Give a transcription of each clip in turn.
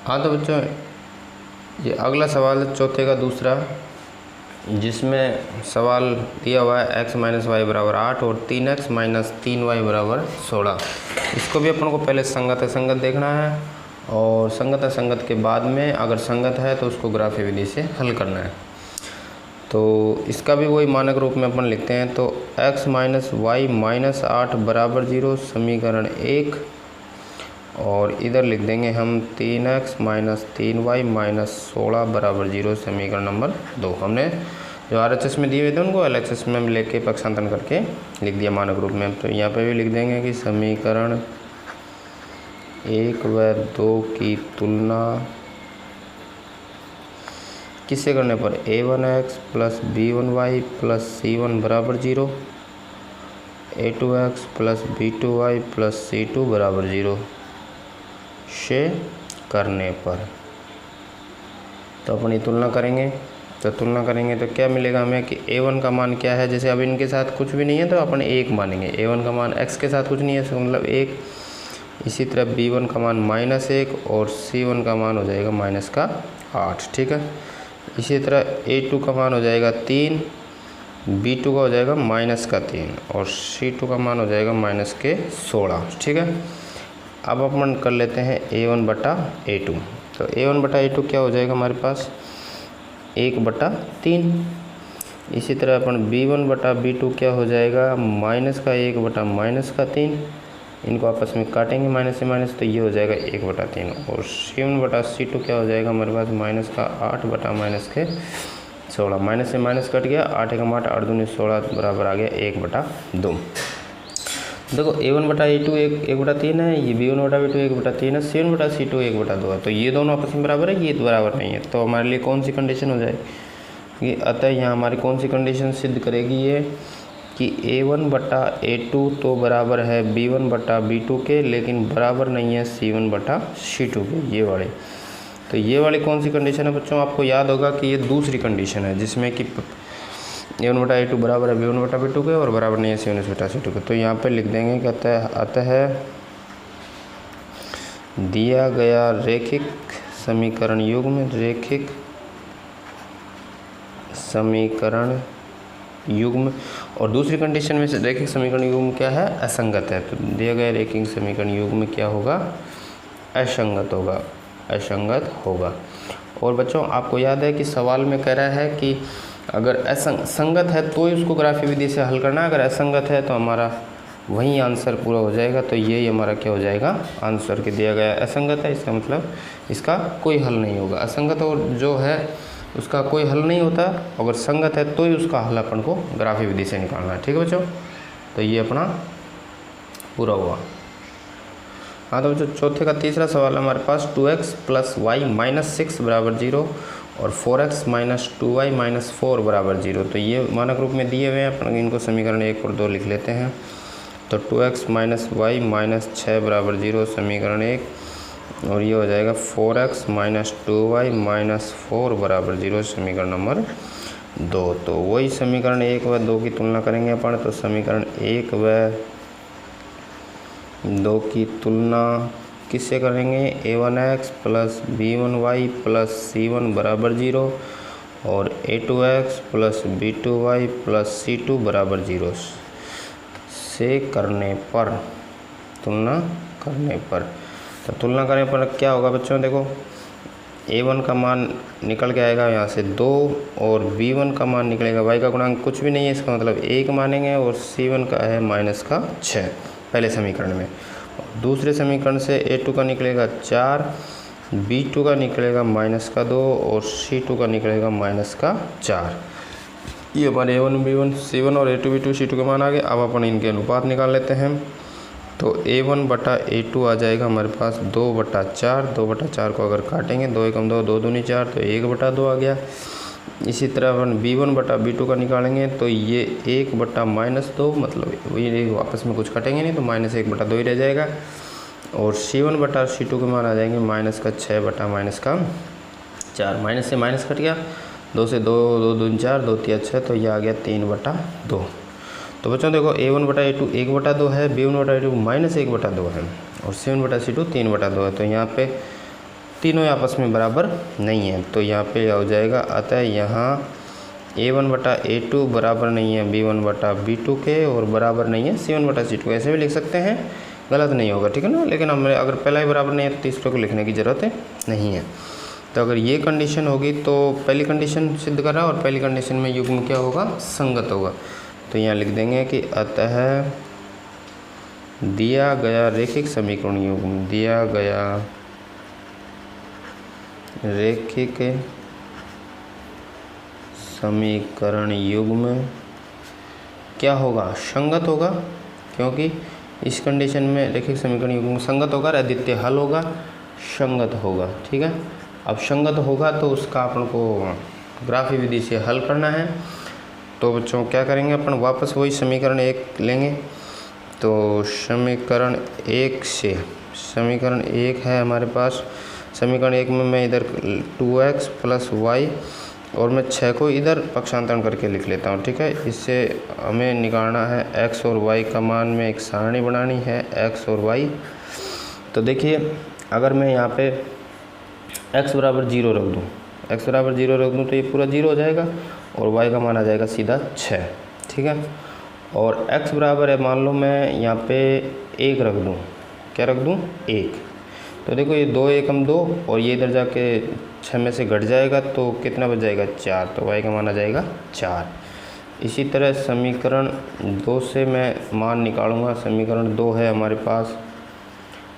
हाँ तो बच्चों, ये अगला सवाल है चौथे का दूसरा, जिसमें सवाल दिया हुआ है x माइनस वाई बराबर 8 और 3x माइनस 3y बराबर 16। इसको भी अपन को पहले संगत असंगत देखना है, और संगत असंगत के बाद में अगर संगत है तो उसको ग्राफी विधि से हल करना है। तो इसका भी वही मानक रूप में अपन लिखते हैं। तो x माइनस वाई माइनस 8 बराबर 0 समीकरण 1, और इधर लिख देंगे हम 3x माइनस 3y माइनस 16 बराबर 0 समीकरण नंबर 2। हमने जो RHS में दिए हुए थे उनको LHS में हम लेके पक्षांतरण करके लिख दिया मानक रूप में। तो यहाँ पे भी लिख देंगे कि समीकरण 1 व 2 की तुलना किससे करने पर a1x plus b1y plus c1 बराबर 0, a2x plus b2y plus c2 बराबर 0 से करने पर। तो अपन ये तुलना करेंगे, तो तुलना करेंगे तो क्या मिलेगा हमें कि a1 का मान क्या है। जैसे अब इनके साथ कुछ भी नहीं है तो अपन 1 मानेंगे। a1 का मान x के साथ कुछ नहीं है, इसका मतलब 1। इसी तरह b1 का मान -1 और c1 का मान हो जाएगा माइनस का 8। ठीक है। इसी तरह a2 का मान हो जाएगा 3, b2 का हो जाएगा माइनस का 3 और c2 का मान हो जाएगा माइनस के 16। ठीक है। अब अपन कर लेते हैं a1 बटा a2। तो a1 बटा a2 क्या हो जाएगा हमारे पास 1/3। इसी तरह अपन b1 बटा b2 क्या हो जाएगा माइनस का 1 बटा माइनस का 3। इनको आपस में काटेंगे माइनस से माइनस, तो ये हो जाएगा 1/3। और c1 बटा c2 क्या हो जाएगा हमारे पास माइनस का 8 बटा माइनस के 16। माइनस से माइनस कट गया, 8 का 8 8 दूनी 16 बराबर आ गया 1/2। देखो a1 बटा a2 1/3 है, ये b1 बटा b2 1/3 है, c1 बटा c2 1/2 है। तो ये दोनों आपस में बराबर है, ये बराबर नहीं है। तो हमारे लिए कौन सी कंडीशन हो जाएगी, अतः यहाँ हमारी कौन सी कंडीशन सिद्ध करेगी ये कि a1 बटा a2 तो बराबर है b1 बटा b2 के, लेकिन बराबर नहीं है c1 बटा c2 के, ये वाले। तो ये वाली कौन सी कंडीशन है बच्चों, आपको याद होगा कि ये दूसरी कंडीशन है जिसमें कि a1 बटा a2 बराबर है b1 बटा b2 के और बराबर नहीं है c1 बटा c2 के। तो यहाँ पे लिख देंगे कि अतः दिया गया रैखिक समीकरण युग्म, और दूसरी कंडीशन में से रैखिक समीकरण युग्म क्या है असंगत है। तो दिया गया रैखिक समीकरण युग्म क्या होगा असंगत होगा। और बच्चों आपको याद है कि सवाल में कह रहा है कि अगर संगत है तो ही उसको ग्राफी विधि से हल करना है, अगर असंगत है तो हमारा वही आंसर पूरा हो जाएगा। तो यही हमारा क्या हो जाएगा आंसर के दिया गया असंगत है, इसका मतलब इसका कोई हल नहीं होगा। असंगत और जो है उसका कोई हल नहीं होता, अगर संगत है तो ही उसका हल अपन को ग्राफी विधि से निकालना है। ठीक है बच्चों, तो ये अपना पूरा हुआ। हाँ तो बच्चों चौथे का तीसरा सवाल हमारे पास 2x प्लस वाई माइनस 6 बराबर 0 और 4x माइनस 2y माइनस 4 बराबर 0। तो ये मानक रूप में दिए हुए हैं, अपन इनको समीकरण 1 और 2 लिख लेते हैं। तो 2x माइनस वाई माइनस 6 बराबर 0 समीकरण 1, और ये हो जाएगा 4x माइनस 2y माइनस 4 बराबर 0 समीकरण नंबर 2। तो वही समीकरण 1 व 2 की तुलना करेंगे अपन। तो समीकरण 1 व 2 की तुलना किससे करेंगे a1x plus b1y plus c1 बराबर 0 और a2x plus b2y plus c2 बराबर 0 से करने पर, तुलना करने पर। तो तुलना करने पर क्या होगा बच्चों, देखो a1 का मान निकल के आएगा यहाँ से 2 और b1 का मान निकलेगा, y का गुणांक कुछ भी नहीं है, इसका मतलब 1 मानेंगे, और c1 का है माइनस का 6 पहले समीकरण में। दूसरे समीकरण से a2 का निकलेगा 4, b2 का निकलेगा माइनस का 2 और c2 का निकलेगा माइनस का 4। ये हमारे a1 b1 c1 और a2 b2 c2 के मान आ गए। अब अपन इनके अनुपात निकाल लेते हैं। तो a1 बटा a2 आ जाएगा हमारे पास 2/4। 2/4 को अगर काटेंगे 2 एकम 2, 2 दूनी 4, तो 1/2 आ गया। इसी तरह अपन b1 बटा b2 का निकालेंगे तो ये 1/-2, मतलब वही वापस में कुछ कटेंगे नहीं तो -1/2 ही रह जाएगा। और c1 बटा c2 के मान आ जाएंगे माइनस का 6 बटा माइनस का 4। माइनस से माइनस कट गया, 2 से 2, 2 दूनी 4, 2 तिया 6, तो ये आ गया 3/2। तो बच्चों देखो a1 बटा a2 1/2 है, b1 बटा a2 -1/2 है, और c1 बटा c2 3/2 है। तो यहाँ पे तीनों आपस में बराबर नहीं है, तो यहाँ पे हो जाएगा, अतः यहाँ A1/A2 बराबर नहीं है B1/B2 के और बराबर नहीं है C1/C2। ऐसे भी लिख सकते हैं, गलत नहीं होगा, ठीक है ना। लेकिन हमें अगर पहला ही बराबर नहीं है तो तीसरे को लिखने की ज़रूरत नहीं है। तो अगर ये कंडीशन होगी तो पहली कंडीशन सिद्ध करा, और पहली कंडीशन में युग्म क्या होगा, संगत होगा। तो यहाँ लिख देंगे कि अतः दिया गया रैखिक समीकरण युग्म, दिया गया रैखिक समीकरण युग्म क्या होगा, संगत होगा, क्योंकि इस कंडीशन में रैखिक समीकरण युग्म संगत होगा, अद्वितीय हल होगा, संगत होगा, ठीक है। अब संगत होगा तो उसका अपन को ग्राफी विधि से हल करना है। तो बच्चों क्या करेंगे, अपन वापस वही समीकरण 1 लेंगे। तो समीकरण 1 से, समीकरण 1 है हमारे पास, समीकरण 1 में मैं इधर 2x + y और मैं 6 को इधर पक्षांतरण करके लिख लेता हूँ, ठीक है। इससे हमें निकालना है x और y का मान में एक सारणी बनानी है, x और y। तो देखिए, अगर मैं यहाँ पे x = 0 रख दूँ, x = 0 रख दूँ तो ये पूरा 0 हो जाएगा और y का मान आ जाएगा सीधा 6, ठीक है। और x बराबर है, मान लो मैं यहाँ पे 1 रख दूँ, क्या रख दूँ, 1। तो देखो ये 2 एकम 2 और ये इधर जाके 6 में से घट जाएगा तो कितना बच जाएगा, 4। तो y का मान आ जाएगा 4। इसी तरह समीकरण 2 से मैं मान निकालूंगा। समीकरण 2 है हमारे पास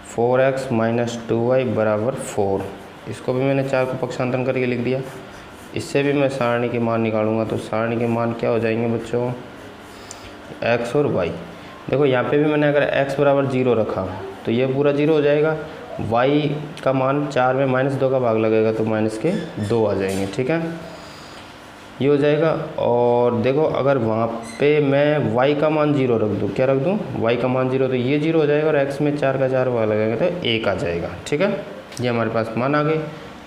4x - 2y = 4। इसको भी मैंने 4 को पक्षांतरण करके लिख दिया। इससे भी मैं सारणी के मान निकालूंगा। तो सारणी के मान क्या हो जाएंगे बच्चों, x और y। देखो यहाँ पे भी मैंने अगर x = 0 रखा तो ये पूरा 0 हो जाएगा, y का मान 4 में -2 का भाग लगेगा तो -2 आ जाएंगे, ठीक है, ये हो जाएगा। और देखो अगर वहाँ पे मैं y का मान 0 रख दूँ, क्या रख दूँ, y का मान 0, तो ये 0 हो जाएगा और x में 4 का 4 भाग लगेगा तो 1 आ जाएगा, ठीक है। ये हमारे पास मान आ गए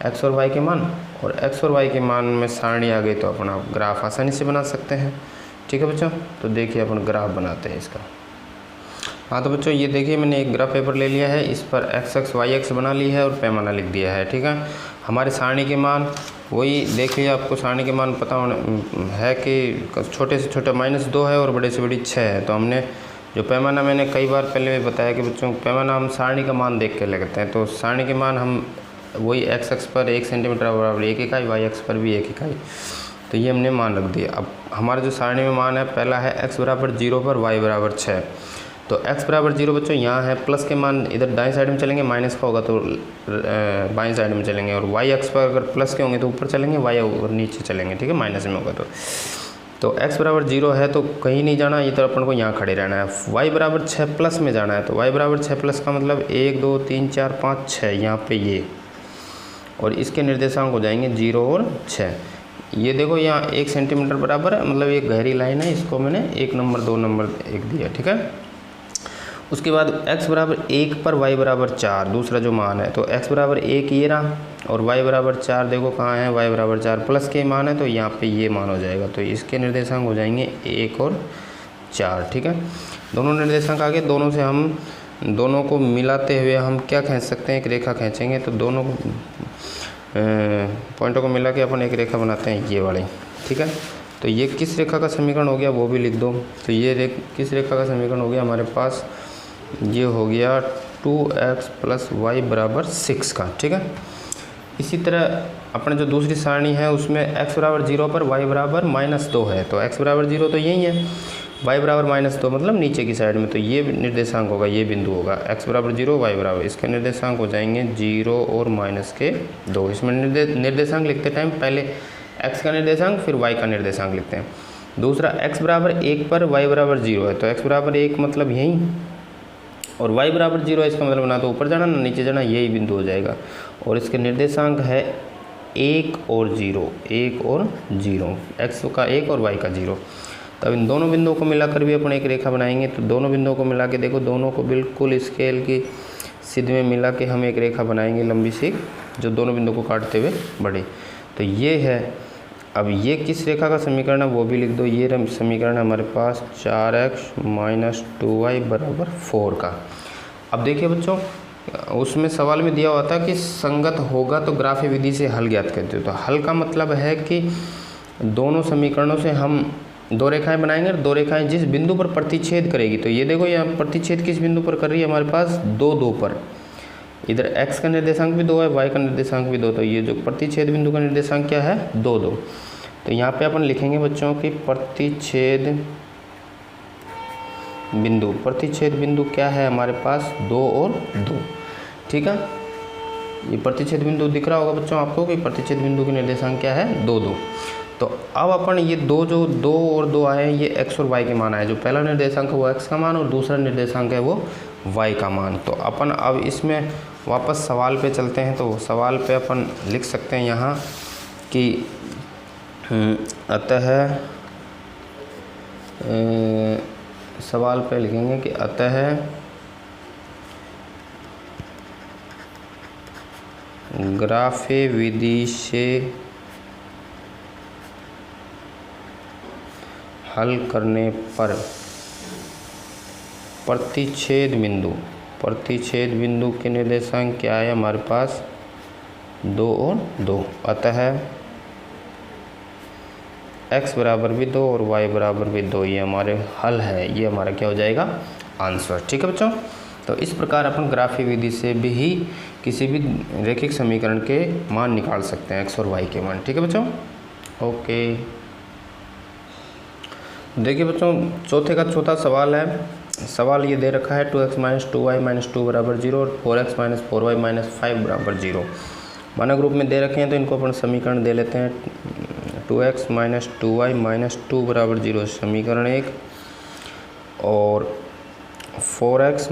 x और y के मान, और x और y के मान में सारणी आ गई तो अपन आप ग्राफ आसानी से बना सकते हैं, ठीक है बच्चों। तो देखिए अपन ग्राफ बनाते हैं इसका। हाँ तो बच्चों ये देखिए, मैंने एक ग्राफ पेपर ले लिया है, इस पर x y x बना ली है और पैमाना लिख दिया है, ठीक है। हमारे सारणी के मान वही देखिए, आपको सारणी के मान पता होना है कि छोटे से छोटा -2 है और बड़े से बड़ी 6 है। तो हमने जो पैमाना, मैंने कई बार पहले बताया कि बच्चों पैमाना हम सारणी का मान देख के लगते हैं। तो सारणी के मान हम वही x अक्ष पर 1 सेंटीमीटर बराबर 1 इकाई, y अक्ष पर भी 1 इकाई, तो ये हमने मान रख दिया। अब हमारा जो सारणी में मान है, पहला है x = 0 पर y = 6। तो x = 0 बच्चों यहाँ है, प्लस के मान इधर दाएं साइड में चलेंगे, माइनस का होगा तो बाएं साइड में चलेंगे, और y अक्ष पर अगर प्लस के होंगे तो ऊपर चलेंगे, y और नीचे चलेंगे, ठीक है, माइनस में होगा तो x = 0 है तो कहीं नहीं जाना, ये तो अपन को यहाँ खड़े रहना है। y = 6 प्लस में जाना है, तो y = 6 प्लस का मतलब 1 2 3 4 5 6 यहाँ पे ये, और इसके निर्देशांक हो जाएंगे 0 और 6। ये देखो यहाँ 1 सेंटीमीटर बराबर है, मतलब एक गहरी लाइन है, इसको मैंने 1 नंबर 2 नंबर 1 दिया, ठीक है। उसके बाद x = 1 पर y = 4 दूसरा जो मान है, तो x = 1 ये रहा, और y = 4 देखो कहाँ है, y = 4 प्लस के मान है तो यहाँ पे ये मान हो जाएगा। तो इसके निर्देशांक हो जाएंगे 1 और 4, ठीक है। दोनों निर्देशांक आगे, दोनों से हम दोनों को मिलाते हुए हम क्या खींच सकते हैं, एक रेखा खींचेंगे। तो दोनों पॉइंटों को मिला के अपन एक रेखा बनाते हैं, ये वाली, ठीक है। तो ये किस रेखा का समीकरण हो गया वो भी लिख दो। तो ये किस रेखा का समीकरण हो गया हमारे पास, ये हो गया 2x + y = 6 का, ठीक है। इसी तरह अपने जो दूसरी सारणी है उसमें x = 0 पर y = -2 है। तो x = 0 तो यही है, y = -2 मतलब नीचे की साइड में, तो ये निर्देशांक होगा, ये बिंदु होगा x = 0 y = इसके निर्देशांक हो जाएंगे 0 और -2। इसमें निर्देशांक लिखते टाइम पहले x का निर्देशांक फिर y का निर्देशांक लिखते हैं। दूसरा x = 1 पर y = 0 है, तो x = 1 मतलब यही, और y = 0 है, इसका मतलब ना तो ऊपर जाना ना नीचे जाना, यही बिंदु हो जाएगा। और इसके निर्देशांक है 1 और 0, 1 और 0, x का 1 और y का 0। तब इन दोनों बिंदुओं को मिलाकर भी अपन एक रेखा बनाएंगे। तो दोनों बिंदुओं को मिला के देखो, दोनों को बिल्कुल स्केल की सीध में मिला के हम एक रेखा बनाएंगे लंबी सी, जो दोनों बिंदुओं को काटते हुए बढ़े। तो ये है, अब ये किस रेखा का समीकरण है वो भी लिख दो। ये समीकरण है हमारे पास 4x - 2y = 4 का। अब देखिए बच्चों, उसमें सवाल में दिया हुआ था कि संगत होगा तो ग्राफी विधि से हल ज्ञात करते हो। तो हल का मतलब है कि दोनों समीकरणों से हम दो रेखाएं बनाएंगे और दो रेखाएं जिस बिंदु पर प्रतिच्छेद करेगी, तो ये देखो यहाँ प्रतिच्छेद किस बिंदु पर कर रही है हमारे पास, 2 2 पर। इधर x का निर्देशांक भी 2 है, y का निर्देशांक भी 2, तो ये जो प्रतिच्छेद बिंदु का निर्देशांक क्या है, 2 2। तो यहाँ पे अपन लिखेंगे बच्चों कि प्रतिच्छेद बिंदु क्या है हमारे पास, 2 और 2। ठीक है, ये प्रतिच्छेद बिंदु दिख रहा होगा बच्चों आपको कि प्रतिच्छेद बिंदु के निर्देशांक क्या है, 2 2। तो अब अपन ये जो 2 और 2 आए हैं, ये x और y के मान आए। जो पहला निर्देशांक है वो x का मान और दूसरा निर्देशांक है वो y का मान। तो अपन अब इसमें वापस सवाल पे चलते हैं। तो सवाल पे अपन लिख सकते हैं यहाँ कि अतः सवाल पे लिखेंगे कि अतः ग्राफे विधि से हल करने पर प्रतिच्छेद बिंदु के निर्देशांक क्या है हमारे पास, 2 और 2। अतः x बराबर भी 2 और y बराबर भी 2, ये हमारे हल है, ये हमारा क्या हो जाएगा, आंसर। ठीक है बच्चों, तो इस प्रकार अपन ग्राफी विधि से भी किसी भी रैखिक समीकरण के मान निकाल सकते हैं, x और y के मान। ठीक है बच्चों, ओके। देखिए बच्चों, चौथे का चौथा सवाल है। सवाल ये दे रखा है 2x - 2y - 2 बराबर 0 और 4x - 4y - 5 बराबर 0। मानक रूप में दे रखे हैं, तो इनको अपन समीकरण दे लेते हैं। 2x - 2y - 2 बराबर 0 समीकरण 1 और 4x -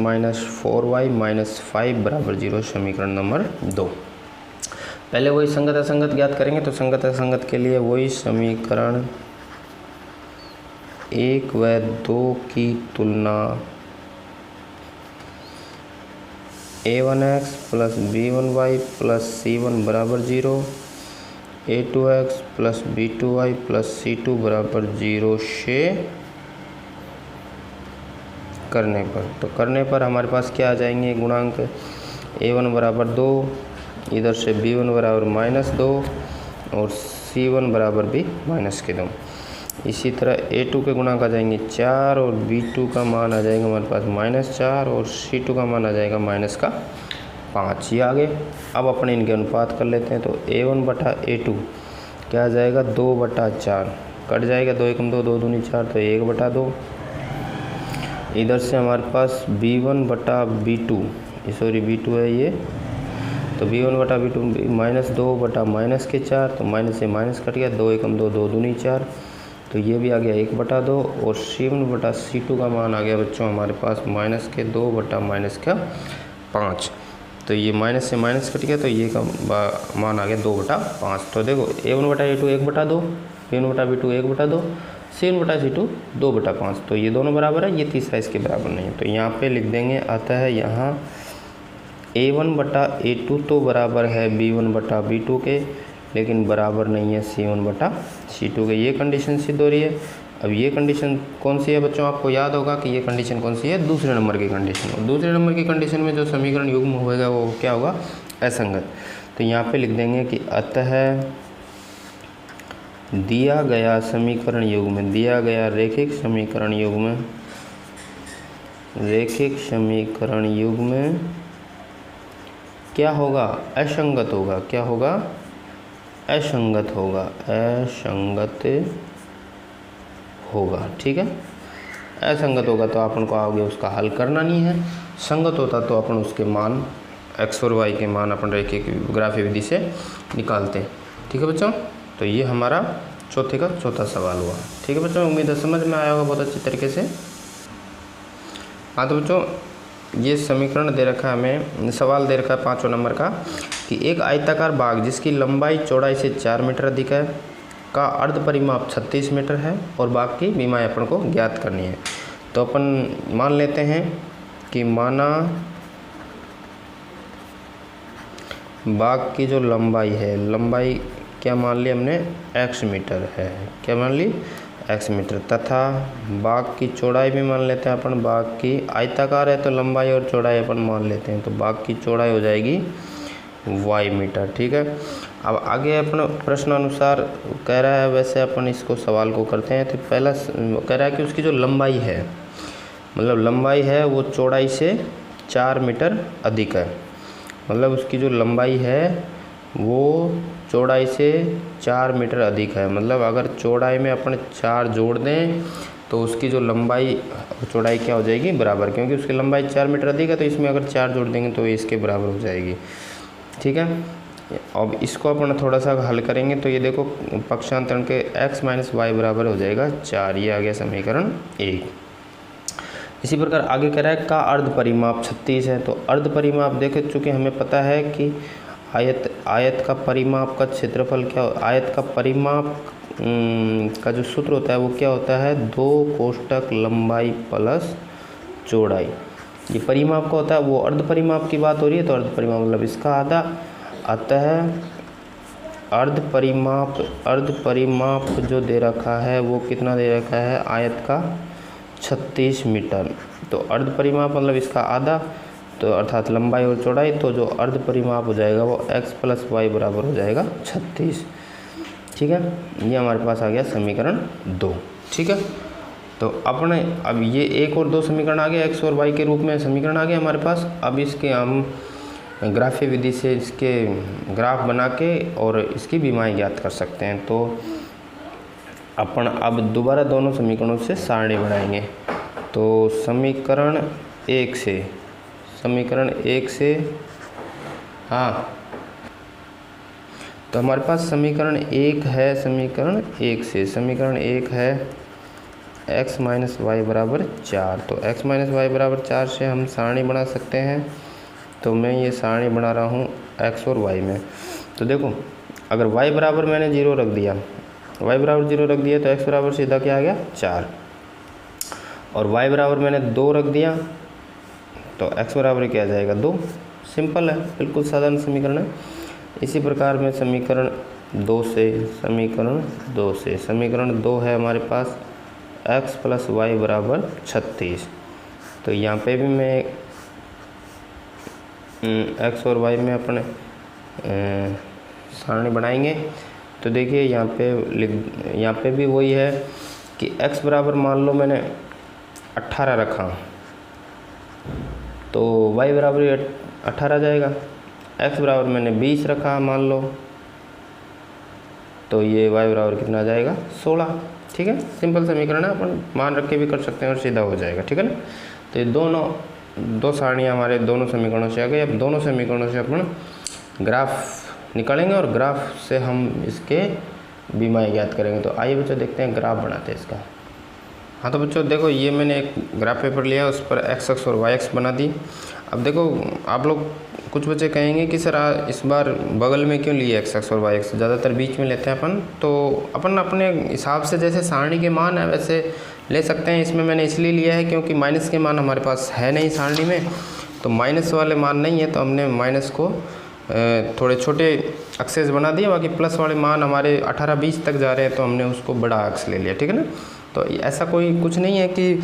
4y - 5 बराबर 0 समीकरण नंबर 2। पहले वही संगत असंगत ज्ञात करेंगे। तो संगत असंगत के लिए वही समीकरण 1 व 2 की तुलना a1x + b1y + c1 बराबर 0, a2x + b2y + c2 बराबर 0 से करने पर हमारे पास क्या आ जाएंगे गुणांक, a1 बराबर 2, इधर से b1 बराबर -2 और c1 बराबर भी -2। इसी तरह a2 के गुणांक आ जाएंगे 4 और b2 का मान आ जाएगा हमारे पास -4 और c2 का मान आ जाएगा -5। ये आगे अब अपने इनके अनुपात कर लेते हैं। तो a1 बटा a2 क्या आ जाएगा, 2/4, कट जाएगा 2 एकम 2, 2 दूनी 4, तो 1/2। इधर से हमारे पास b1 बटा b2, सॉरी b2 है ये, तो b1 बटा b2 -2 बटा -4, तो माइनस से माइनस कट गया, 2 एकम 2, 2 दूनी 4, तो ये भी आ गया 1/2 और c1 बटा c2 का मान आ गया बच्चों हमारे पास -2 बटा -5। तो ये माइनस से माइनस कट गया, तो ये का मान आ गया 2/5। तो देखो a1 बटा a2 1/2, b1 बटा b2 1/2, c1 बटा c2 2/5। तो ये दोनों बराबर है, ये तीसरा इसके बराबर नहीं है। तो यहाँ पे लिख देंगे अतः यहाँ a1 बटा a2 तो बराबर है b1 बटा b2 के, लेकिन बराबर नहीं है c1 बटा c2 के। ये कंडीशन सिद्ध हो रही है। अब ये कंडीशन कौन सी है बच्चों, आपको याद होगा कि ये कंडीशन कौन सी है, दूसरे नंबर की कंडीशन। और दूसरे नंबर की कंडीशन में जो समीकरण युग्म होगा वो क्या होगा, असंगत। तो यहाँ पे लिख देंगे कि अतः दिया गया समीकरण युग्म, दिया गया रैखिक समीकरण युग्म क्या होगा, असंगत होगा। क्या होगा, असंगत होगा। ठीक है, असंगत होगा तो अपन को आगे उसका हल करना नहीं है। संगत होता तो अपन उसके मान x और y के मान अपन रैखिक ग्राफी विधि से निकालते हैं। ठीक है बच्चों, तो ये हमारा चौथे का चौथा सवाल हुआ। ठीक है बच्चों, उम्मीद है समझ में आया होगा बहुत अच्छी तरीके से। हाँ तो बच्चों, ये समीकरण दे रखा है हमें, सवाल दे रखा है 5वें नंबर का कि एक आयताकार बाग जिसकी लंबाई चौड़ाई से 4 मीटर अधिक है का अर्ध परिमाप 36 मीटर है और बाग की बीमाएँ अपन को ज्ञात करनी है। तो अपन मान लेते हैं कि माना बाग की जो लंबाई है, लंबाई क्या मान ली हमने, x मीटर है। क्या मान ली, x मीटर, तथा बाग की चौड़ाई भी मान लेते हैं अपन, बाग की आयताकार है तो लंबाई और चौड़ाई अपन मान लेते हैं, तो बाग की चौड़ाई हो जाएगी y मीटर। ठीक है, अब आगे अपन प्रश्न अनुसार कह रहा है, वैसे अपन इसको सवाल को करते हैं। तो पहला कह रहा है कि उसकी जो लंबाई है, मतलब लंबाई है वो चौड़ाई से 4 मीटर अधिक है, मतलब उसकी जो लंबाई है वो चौड़ाई से 4 मीटर अधिक है। मतलब अगर चौड़ाई में अपन 4 जोड़ दें तो उसकी जो लंबाई चौड़ाई क्या हो जाएगी, बराबर, क्योंकि उसकी लंबाई 4 मीटर अधिक है तो इसमें अगर 4 जोड़ देंगे तो इसके बराबर हो जाएगी। ठीक है, अब इसको अपन थोड़ा सा हल करेंगे तो ये देखो पक्षांतरण के x माइनस वाई बराबर हो जाएगा 4, ये आ गया समीकरण 1। इसी प्रकार आगे कह रहा है का अर्ध परिमाप 36 है। तो अर्ध परिमाप देख चुके, हमें पता है कि आयत का परिमाप का क्षेत्रफल क्या, आयत का परिमाप का जो सूत्र होता है वो क्या होता है, 2 कोष्ठक लंबाई प्लस चौड़ाई। ये परिमाप का होता है, वो अर्ध परिमाप की बात हो रही है, तो अर्ध परिमाप मतलब इसका आधा। अतः अर्ध परिमाप जो दे रखा है वो कितना दे रखा है, आयत का 36 मीटर। तो अर्ध परिमाप मतलब इसका आधा, तो अर्थात लंबाई और चौड़ाई, तो जो अर्ध परिमाप हो जाएगा वो x प्लस वाई बराबर हो जाएगा 36। ठीक है, ये हमारे पास आ गया समीकरण 2। ठीक है, तो अपने अब ये 1 और 2 समीकरण आ गए, x और y के रूप में समीकरण आ गए हमारे पास। अब इसके हम ग्राफीय विधि से इसके ग्राफ बना के और इसकी विमाएँ ज्ञात कर सकते हैं। तो अपन अब दोबारा दोनों समीकरणों से सारणी बनाएंगे। तो समीकरण 1 से हाँ, तो हमारे पास समीकरण 1 है, समीकरण 1 है x माइनस वाई बराबर 4। तो x माइनस वाई बराबर 4 से हम सारणी बना सकते हैं। तो मैं ये सारणी बना रहा हूँ x और y में। तो देखो अगर y बराबर मैंने 0 रख दिया, तो x बराबर सीधा क्या आ गया 4, और y बराबर मैंने 2 रख दिया तो x बराबर क्या आ जाएगा 2। सिंपल है, बिल्कुल साधारण समीकरण है। इसी प्रकार में समीकरण 2 है हमारे पास x प्लस वाई बराबर 36। तो यहाँ पे भी मैं x और y में अपने सारणी बनाएंगे। तो देखिए यहाँ पे भी वही है कि x बराबर मान लो मैंने 18 रखा तो y बराबर 18 जाएगा। x बराबर मैंने 20 रखा मान लो, तो ये y बराबर कितना आ जाएगा 16। ठीक है, सिंपल समीकरण है, अपन मान रख के भी कर सकते हैं और सीधा हो जाएगा। ठीक है ना, तो ये दो सारणियाँ हमारे दोनों समीकरणों से आ गई। अब दोनों समीकरणों से अपन ग्राफ निकालेंगे और ग्राफ से हम इसके विमाएँ ज्ञात करेंगे। तो आइए बच्चों देखते हैं ग्राफ बनाते हैं इसका। हाँ तो बच्चों देखो ये मैंने एक ग्राफ पेपर लिया, उस पर x अक्ष और y अक्ष बना दी। अब देखो आप लोग कुछ बच्चे कहेंगे कि सर इस बार बगल में क्यों लिए x अक्ष और y अक्ष, ज़्यादातर बीच में लेते हैं अपन। तो अपन अपने हिसाब से जैसे सारणी के मान है वैसे ले सकते हैं। इसमें मैंने इसलिए लिया है क्योंकि माइनस के मान हमारे पास है नहीं सारणी में, तो माइनस वाले मान नहीं है, तो हमने माइनस को थोड़े छोटे अक्षेस बना दिए। बाकी प्लस वाले मान हमारे 18-20 तक जा रहे हैं तो हमने उसको बड़ा अक्ष ले लिया। ठीक है ना, तो ऐसा कोई कुछ नहीं है कि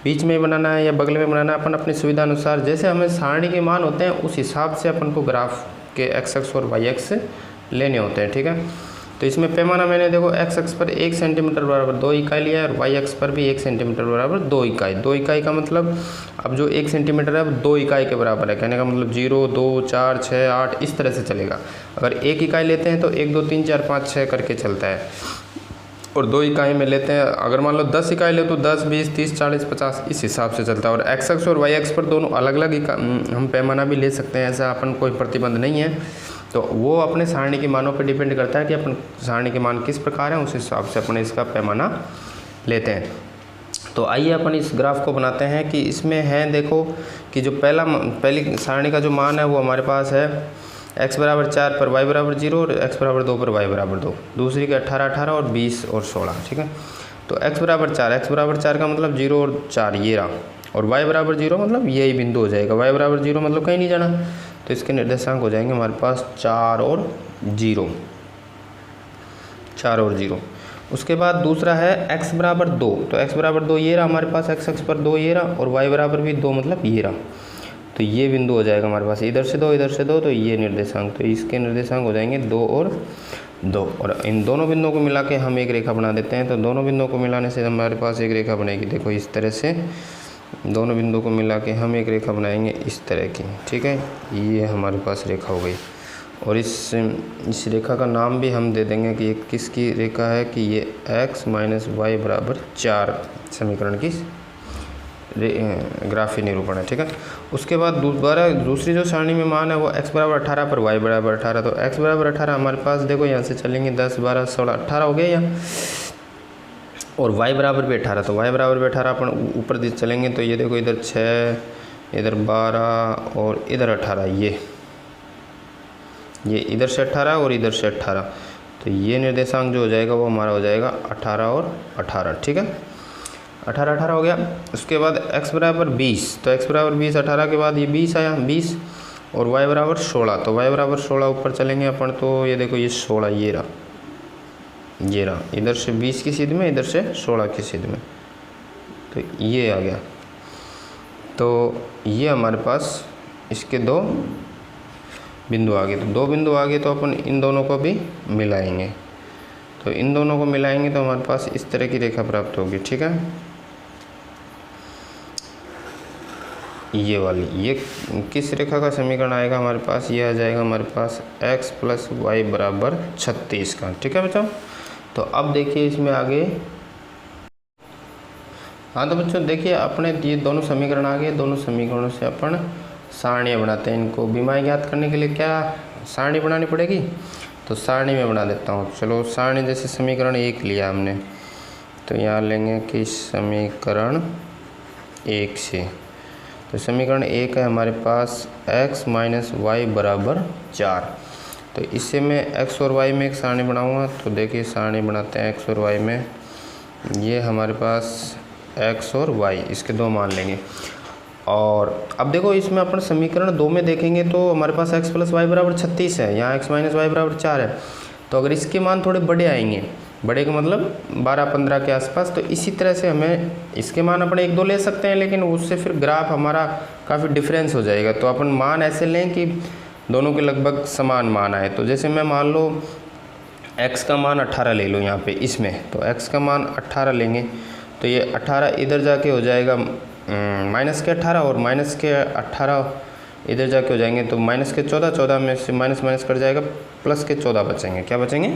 बीच में बनाना है या बगल में बनाना है। अपन अपनी सुविधा अनुसार जैसे हमें सारणी के मान होते हैं उस हिसाब से अपन को ग्राफ के x अक्ष और y अक्ष लेने होते हैं। ठीक है, तो इसमें पैमाना मैंने देखो x अक्ष पर 1 सेंटीमीटर बराबर 2 इकाई लिया है और y अक्ष पर भी 1 सेंटीमीटर बराबर 2 इकाई। 2 इकाई का मतलब अब जो 1 सेंटीमीटर है अब 2 इकाई के बराबर है। कहने का मतलब 0, 2, 4, 6, 8 इस तरह से चलेगा। अगर 1 इकाई लेते हैं तो 1, 2, 3, 4, 5, 6 करके चलता है, और 2 इकाई में लेते हैं अगर मान लो 10 इकाई ले तो 10, 20, 30, 40, 50 इस हिसाब से चलता है। और x अक्ष और y अक्ष पर दोनों अलग अलग हम पैमाना भी ले सकते हैं, ऐसा अपन कोई प्रतिबंध नहीं है। तो वो अपने सारणी के मानों पर डिपेंड करता है कि अपन सारणी के मान किस प्रकार हैं, उस हिसाब से अपन इसका पैमाना लेते हैं। तो आइए अपन इस ग्राफ को बनाते हैं कि इसमें है देखो कि जो पहली सारणी का जो मान है वो हमारे पास है x बराबर 4 पर y बराबर 0 और x बराबर 2 पर y बराबर 2। दूसरी के 18, 18 और 20 और 16। ठीक है, तो x बराबर 4 का मतलब 0 और 4 ये रहा, और y बराबर 0 मतलब यही बिंदु हो जाएगा। y बराबर 0 मतलब कहीं नहीं जाना, तो इसके निर्देशांक हो जाएंगे हमारे पास 4 और 0। उसके बाद दूसरा है x बराबर 2, तो x बराबर 2 ये रहा हमारे पास, x अक्ष पर 2 ये रहा, और y बराबर भी 2 मतलब ये रहा। तो ये बिंदु हो जाएगा हमारे पास, इधर से 2 इधर से 2, तो ये निर्देशांक, तो इसके निर्देशांक हो जाएंगे 2 और 2। और इन दोनों बिंदुओं को मिला के हम एक रेखा बना देते हैं। तो दोनों बिंदुओं को मिलाने से हमारे पास एक रेखा बनेगी, देखो इस तरह से दोनों बिंदुओं को मिला के हम एक रेखा बनाएंगे इस तरह की, ठीक है। ये हमारे पास रेखा हो गई, और इस रेखा का नाम भी हम दे देंगे कि ये किसकी रेखा है, कि ये x माइनस वाई बराबर 4 समीकरण की ग्राफी निरूपण है, ठीक है। उसके बाद दोबारा दूसरी जो सारणी में मान है वो x बराबर 18 पर y बराबर 18, तो x बराबर 18 हमारे पास देखो यहाँ से चलेंगे 10 12 16 18 हो गए यहाँ, और y बराबर भी 18, तो y बराबर भी 18 अपन ऊपर चलेंगे तो ये देखो इधर 6 इधर 12 और इधर 18, ये इधर से 18 और इधर से 18, तो ये निर्देशांक जो हो जाएगा वो हमारा हो जाएगा 18 और 18, ठीक है। 18 18 हो गया। उसके बाद x बराबर 20, तो x बराबर 20 18 के बाद ये 20 आया 20, और y बराबर 16, तो y बराबर 16 ऊपर चलेंगे अपन, तो ये देखो ये 16 ये रहा, इधर से 20 की सीध में इधर से 16 की सीध में, तो ये आ गया। तो ये हमारे पास इसके दो बिंदु आ गए, तो दो बिंदु आ गए तो अपन इन दोनों को भी मिलाएंगे, तो इन दोनों को मिलाएंगे तो हमारे पास इस तरह की रेखा प्राप्त होगी, ठीक है। ये वाली, ये किस रेखा का समीकरण आएगा हमारे पास, ये आ जाएगा हमारे पास x प्लस वाई बराबर 36 का, ठीक है बच्चों। तो अब देखिए इसमें आगे, हाँ तो बच्चों देखिए अपने ये दोनों समीकरण आ गए, दोनों समीकरणों से अपन सारणियाँ बनाते हैं। इनको विमाएँ ज्ञात करने के लिए क्या सारणी बनानी पड़ेगी, तो सारणी में बना देता हूँ। चलो सारणी, जैसे समीकरण 1 लिया हमने, तो यहाँ लेंगे कि समीकरण 1 से, तो समीकरण 1 है हमारे पास x माइनस वाई बराबर 4, तो इससे मैं x और y में एक सारणी बनाऊँगा। तो देखिए सारणी बनाते हैं x और y में, ये हमारे पास x और y इसके दो मान लेंगे। और अब देखो इसमें अपन समीकरण 2 में देखेंगे तो हमारे पास x प्लस वाई बराबर 36 है, यहाँ x माइनस वाई बराबर 4 है, तो अगर इसके मान थोड़े बड़े आएंगे, बड़े का मतलब 12-15 के आसपास, तो इसी तरह से हमें इसके मान अपन 1-2 ले सकते हैं, लेकिन उससे फिर ग्राफ हमारा काफ़ी डिफरेंस हो जाएगा। तो अपन मान ऐसे लें कि दोनों के लगभग समान मान आए। तो जैसे मैं मान लो x का मान 18 ले लो यहाँ पे इसमें, तो x का मान 18 लेंगे, तो ये 18 इधर जाके हो जाएगा माइनस के 18, और माइनस के 18 इधर जाके हो जाएंगे, तो माइनस के 14, 14 में से माइनस माइनस कट जाएगा, प्लस के 14 बचेंगे, क्या बचेंगे,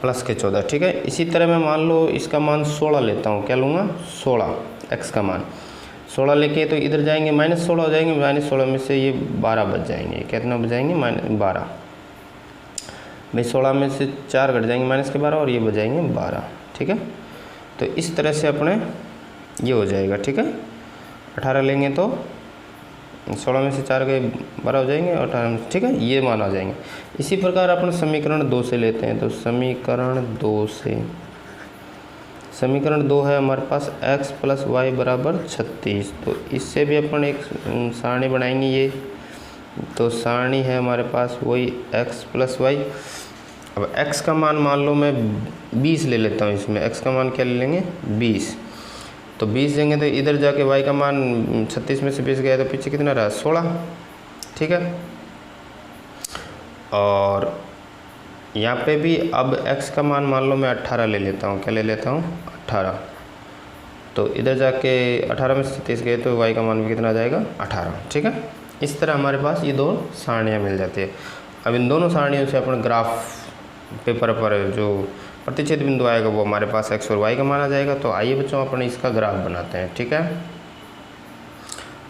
प्लस के 14, ठीक है। इसी तरह मैं मान लो इसका मान 16 लेता हूँ, क्या लूँगा 16, x का मान 16 लेके, तो इधर जाएंगे माइनस 16 हो जाएंगे, माइनस 16 में से ये 12 बच जाएंगे, कितना बच जाएंगे -12 भाई, 16 में से 4 घट जाएंगे माइनस के 12, और ये बच जाएंगे 12, ठीक है। तो इस तरह से अपने ये हो जाएगा, ठीक है। 18 लेंगे तो 16 में से 4 गए 12 हो जाएंगे, और 18 में, ठीक है, ये मान आ जाएंगे। इसी प्रकार अपन समीकरण 2 से लेते हैं, तो समीकरण 2 से, समीकरण 2 है हमारे पास x प्लस वाई बराबर 36, तो इससे भी अपन एक सारणी बनाएंगे। ये तो सारणी है हमारे पास वही x प्लस वाई। अब x का मान लो मैं 20 ले लेता हूँ, इसमें x का मान क्या ले लेंगे 20, तो 20 देंगे तो इधर जाके y का मान 36 में से 20 गया, तो पीछे कितना रहा 16, ठीक है। और यहाँ पे भी अब x का मान लो मैं 18 ले लेता हूँ, क्या ले लेता हूँ 18, तो इधर जाके 18 में से 36 गए तो y का मान भी कितना आ जाएगा 18, ठीक है। इस तरह हमारे पास ये दो सारणियाँ मिल जाती है। अब इन दोनों सारणियों से अपन ग्राफ पेपर पर जो प्रतिच्छेद बिंदु आएगा वो हमारे पास x और y का मान आ जाएगा। तो आइए बच्चों अपन इसका ग्राफ बनाते हैं, ठीक है।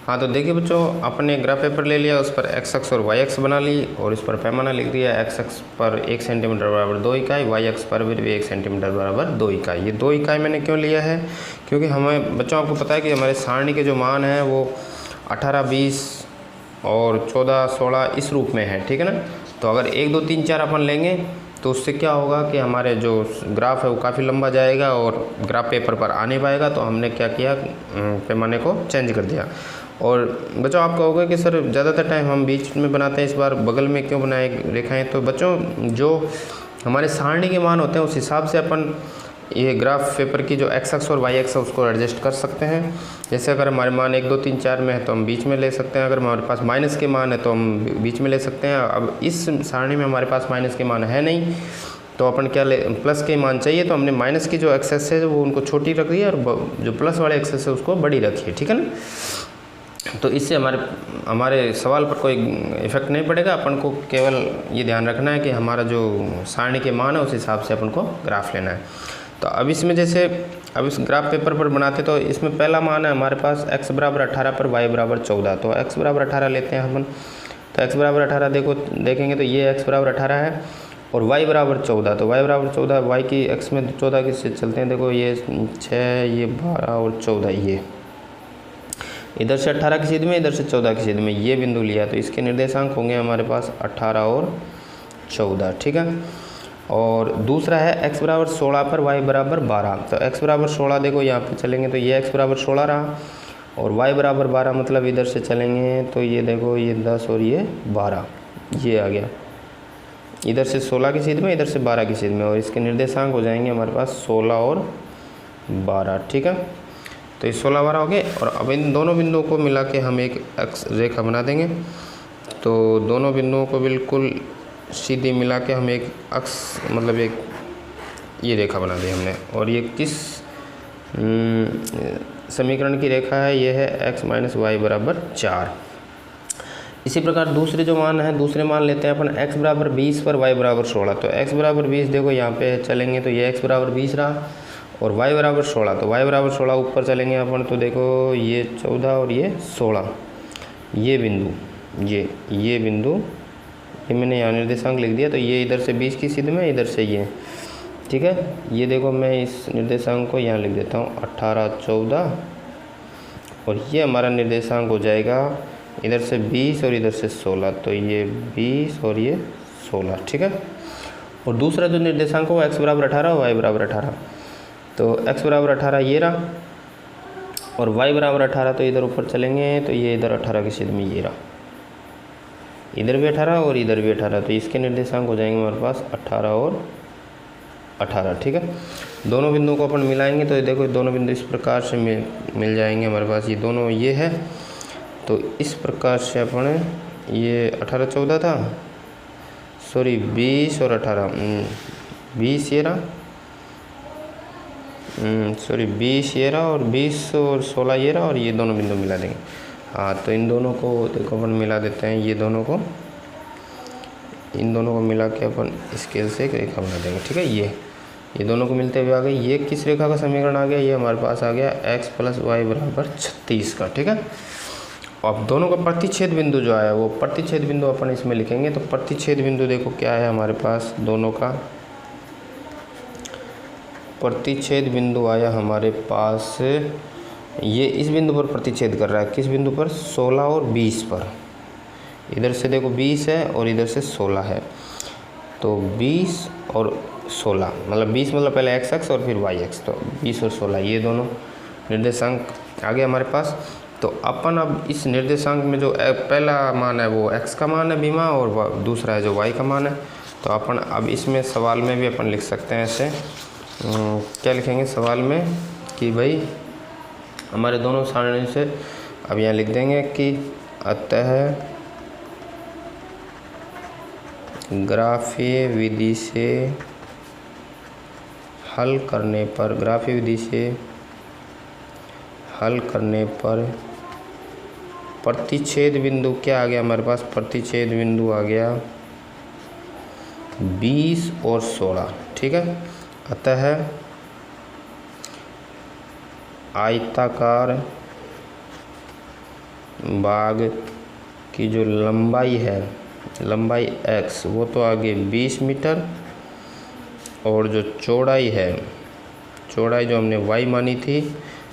हाँ तो देखिए बच्चों, अपने ग्राफ पेपर ले लिया, उस पर x अक्ष और y अक्ष बना ली, और इस पर पैमाना लिख दिया, x अक्ष पर 1 सेंटीमीटर बराबर 2 इकाई, y अक्ष पर भी 1 सेंटीमीटर बराबर 2 इकाई। ये 2 इकाई मैंने क्यों लिया है, क्योंकि हमें बच्चों आपको पता है कि हमारे सारणी के जो मान हैं वो 18, 20 और 14, 16 इस रूप में है, ठीक है ना। तो अगर 1, 2, 3, 4 अपन लेंगे तो उससे क्या होगा कि हमारे जो ग्राफ है वो काफ़ी लंबा जाएगा और ग्राफ पेपर पर आ नहीं पाएगा। तो हमने क्या किया, पैमाने को चेंज कर दिया। और बच्चों आप कहोगे कि सर ज़्यादातर टाइम हम बीच में बनाते हैं, इस बार बगल में क्यों बनाए रेखाएं। तो बच्चों जो हमारे सारणी के मान होते हैं उस हिसाब से अपन ये ग्राफ पेपर की जो एक्स एक्स और वाई एक्स है उसको एडजस्ट कर सकते हैं। जैसे अगर हमारे मान 1 2 3 4 में है तो हम बीच में ले सकते हैं, अगर हमारे पास माइनस के मान है तो हम बीच में ले सकते हैं। अब इस सारणी में हमारे पास माइनस के मान है नहीं, तो अपन क्या ले, प्लस के मान चाहिए, तो हमने माइनस की जो एक्सेस है वो उनको छोटी रख दी है और जो प्लस वाले एक्सेस है उसको बड़ी रखी है, ठीक है ना। तो इससे हमारे सवाल पर कोई इफेक्ट नहीं पड़ेगा। अपन को केवल ये ध्यान रखना है कि हमारा जो सारणी के मान है उस हिसाब से अपन को ग्राफ लेना है। तो अब इसमें जैसे अब इस ग्राफ पेपर पर बनाते तो इसमें पहला मान है हमारे पास x बराबर 18 पर y बराबर 14। तो x बराबर 18 लेते हैं अपन। तो x बराबर 18 देखेंगे तो ये x बराबर 18 है और y बराबर 14। तो y बराबर 14, y की x में 14 किससे चलते हैं, देखो ये 6, ये 12 और 14, ये इधर से 18 की सीध में, इधर से 14 की सीध में ये बिंदु लिया, तो इसके निर्देशांक होंगे हमारे पास 18 और 14, ठीक है। और दूसरा है x बराबर 16 पर y बराबर 12। तो x बराबर 16 देखो यहाँ पे चलेंगे तो ये x बराबर 16 रहा और y बराबर 12, मतलब इधर से चलेंगे तो ये देखो ये 10 और ये 12, ये आ गया। इधर से 16 की सीध में, इधर से 12 की सीध में, और इसके निर्देशांक हो जाएंगे हमारे पास 16 और 12, ठीक है। तो ये 16 12 हो गए। और अब इन दोनों बिंदुओं को मिला के हम एक अक्ष रेखा बना देंगे। तो दोनों बिंदुओं को बिल्कुल सीधी मिला के हम एक अक्ष, मतलब एक ये रेखा बना दी हमने। और ये किस समीकरण की रेखा है, ये है x माइनस वाई बराबर 4। इसी प्रकार दूसरे जो मान है, दूसरे मान लेते हैं अपन x बराबर 20 पर y बराबर 16। तो x बराबर 20 देखो यहाँ पे चलेंगे तो ये x बराबर 20 रहा और y बराबर 16। तो y बराबर 16 ऊपर चलेंगे अपन तो देखो ये 14 और ये 16, ये बिंदु, ये बिंदु, ये मैंने यहाँ निर्देशांक लिख दिया। तो ये इधर से 20 की सीध में, इधर से ये, ठीक है। ये देखो मैं इस निर्देशांक को यहाँ लिख देता हूँ 18 14, और ये हमारा निर्देशांक हो जाएगा इधर से 20 और इधर से 16। तो ये 20 और ये 16, ठीक है। और दूसरा जो निर्देशांक हो x बराबर 18 और y बराबर 18। तो x बराबर 18 ये रहा और y बराबर 18, तो इधर ऊपर चलेंगे तो ये इधर 18 की सीध में ये रहा, इधर भी 18 और इधर भी 18। तो इसके निर्देशांक हो जाएंगे हमारे पास 18 और 18, ठीक है। दोनों बिंदुओं को अपन मिलाएंगे तो देखो दोनों बिंदु इस प्रकार से मिल जाएंगे हमारे पास। ये दोनों ये है, तो इस प्रकार से अपन ये 18 14 था, सॉरी 20 और 18, 20 ये रहा, सॉरी 20 ये रहा और 20 और 16 ये रहा, और ये दोनों बिंदु मिला देंगे। हाँ, तो इन दोनों को देखो अपन मिला देते हैं, ये दोनों को, इन दोनों को मिला के अपन स्केल से एक रेखा बना देंगे, ठीक है। ये दोनों को मिलते हुए आ गए। ये किस रेखा का समीकरण आ गया, ये हमारे पास आ गया x प्लस वाई बराबर 36 का, ठीक है। अब दोनों का प्रतिच्छेद बिंदु जो आया वो प्रतिच्छेद बिंदु अपन इसमें लिखेंगे। तो प्रतिच्छेद बिंदु देखो क्या है हमारे पास, दोनों का प्रतिच्छेद बिंदु आया हमारे पास, ये इस बिंदु पर प्रतिच्छेद कर रहा है। किस बिंदु पर, 16 और 20 पर। इधर से देखो 20 है और इधर से 16 है, तो 20 और 16, मतलब 20 मतलब पहले x एक्स और फिर y एक्स, तो 20 और 16 ये दोनों निर्देशांक आ गए हमारे पास। तो अपन अब इस निर्देशांक में जो पहला मान है वो x का मान है बीमा, और दूसरा है जो y का मान है। तो अपन अब इसमें सवाल में भी अपन लिख सकते हैं ऐसे, क्या लिखेंगे सवाल में कि भाई हमारे दोनों सारणी से अब यहाँ लिख देंगे कि अतः ग्राफीय विधि से हल करने पर, ग्राफीय विधि से हल करने पर प्रतिच्छेद बिंदु क्या आ गया हमारे पास, प्रतिच्छेद बिंदु आ गया 20 और 16, ठीक है। अतः आयताकार भाग की जो लंबाई है, लंबाई x वो तो आगे 20 मीटर, और जो चौड़ाई है, चौड़ाई जो हमने y मानी थी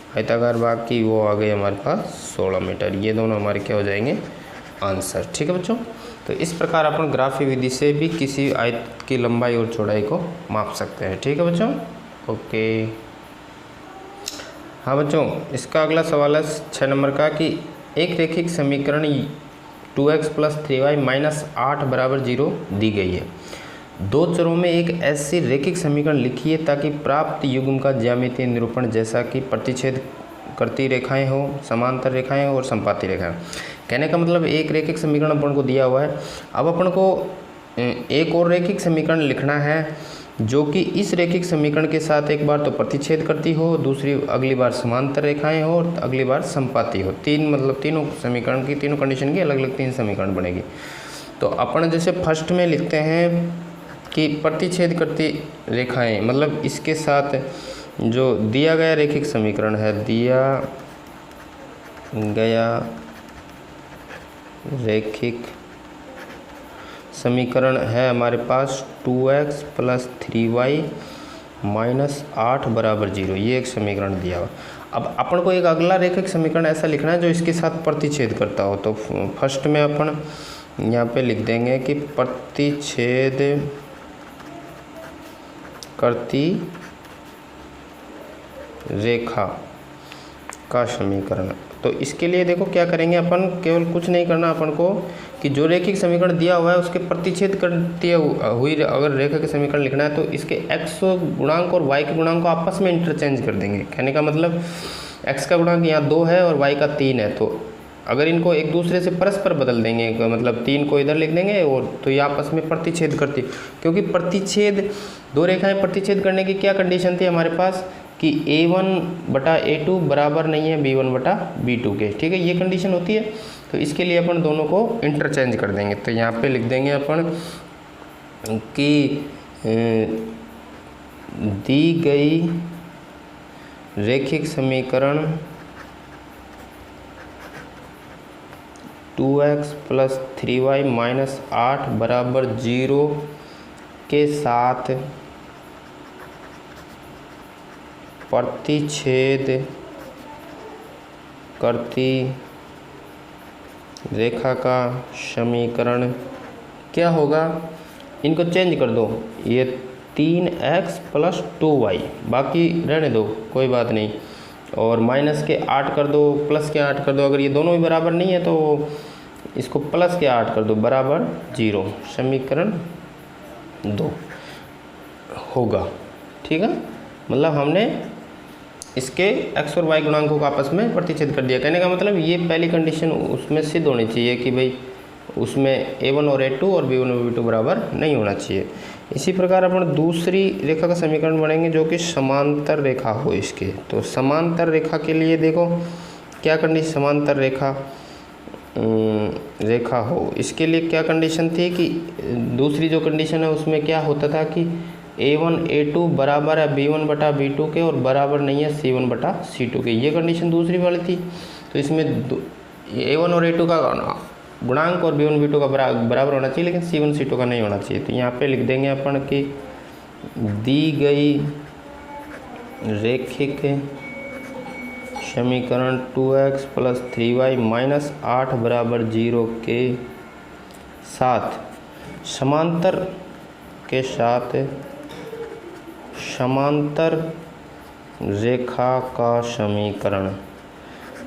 आयताकार भाग की, वो आ गई हमारे पास 16 मीटर। ये दोनों हमारे क्या हो जाएंगे, आंसर, ठीक है बच्चों। तो इस प्रकार अपन ग्राफीय विधि से भी किसी आयत की लंबाई और चौड़ाई को माप सकते हैं, ठीक है बच्चों। ओके, हाँ बच्चों, इसका अगला सवाल है 6 नंबर का कि एक रैखिक समीकरण 2x प्लस 3y माइनस 8 बराबर 0 दी गई है। दो चरों में एक ऐसी रैखिक समीकरण लिखिए ताकि प्राप्त युग्म का ज्यामितीय निरूपण जैसा कि प्रतिच्छेद करती रेखाएं हो, समांतर रेखाएं और संपाती रेखाएं। कहने का मतलब एक रैखिक समीकरण अपन को दिया हुआ है, अब अपन को एक और रैखिक समीकरण लिखना है जो कि इस रैखिक समीकरण के साथ एक बार तो प्रतिच्छेद करती हो, दूसरी अगली बार समांतर रेखाएं हो और अगली बार संपाती हो। तीनों समीकरण की, तीनों कंडीशन की अलग अलग 3 समीकरण बनेगी। तो अपन जैसे फर्स्ट में लिखते हैं कि प्रतिच्छेद करती रेखाएं, मतलब इसके साथ जो दिया गया रैखिक समीकरण है, दिया गया रैखिक समीकरण है हमारे पास 2x + 3y - 8 = 0, ये एक समीकरण दिया हुआ। अब अपन को एक अगला रैखिक समीकरण ऐसा लिखना है जो इसके साथ प्रतिच्छेद करता हो। तो फर्स्ट में अपन यहाँ पे लिख देंगे कि प्रतिच्छेद करती रेखा का समीकरण। तो इसके लिए देखो क्या करेंगे अपन, केवल कुछ नहीं करना अपन को कि जो रैखिक समीकरण दिया हुआ है उसके प्रतिच्छेद करती हुई अगर रेखा के समीकरण लिखना है तो इसके x गुणांक और y के गुणांक को आपस में इंटरचेंज कर देंगे। कहने का मतलब x का गुणांक यहाँ 2 है और y का 3 है, तो अगर इनको एक दूसरे से परस्पर बदल देंगे, मतलब 3 को इधर लिख देंगे और तो ये आपस में प्रतिच्छेद करती, क्योंकि प्रतिच्छेद, दो रेखाएं प्रतिच्छेद करने की क्या कंडीशन थी हमारे पास कि a1/a2 बराबर नहीं है b1/b2 के, ठीक है, ये कंडीशन होती है। तो इसके लिए अपन दोनों को इंटरचेंज कर देंगे। तो यहाँ पे लिख देंगे अपन कि दी गई रैखिक समीकरण 2x + 3y - 8 = 0 के साथ प्रतिच्छेद करती रेखा का समीकरण क्या होगा, इनको चेंज कर दो, ये 3x + 2y, बाकी रहने दो कोई बात नहीं, और माइनस के 8 कर दो, प्लस के 8 कर दो। अगर ये दोनों भी बराबर नहीं है तो इसको प्लस के 8 कर दो बराबर 0, समीकरण 2 होगा, ठीक है। मतलब हमने इसके x और y गुणांकों को आपस में प्रतिच्छेद कर दिया। कहने का मतलब ये पहली कंडीशन उसमें सिद्ध होनी चाहिए कि भाई उसमें a1 और a2 और b1 और b2 बराबर नहीं होना चाहिए। इसी प्रकार अपन दूसरी रेखा का समीकरण बनाएंगे जो कि समांतर रेखा हो इसके। तो समांतर रेखा के लिए देखो क्या कंडीशन, समांतर रेखा हो, इसके लिए क्या कंडीशन थी कि दूसरी जो कंडीशन है उसमें क्या होता था कि a1 a2 बराबर है b1/b2 के और बराबर नहीं है c1/c2 के, ये कंडीशन दूसरी वाली थी। तो इसमें a1 और a2 का गुणांक और b1 b2 का बराबर होना चाहिए, लेकिन c1 c2 का नहीं होना चाहिए। तो यहाँ पे लिख देंगे अपन कि दी गई रैखिक समीकरण 2x + 3y - 8 = 0 के साथ समांतर रेखा का समीकरण।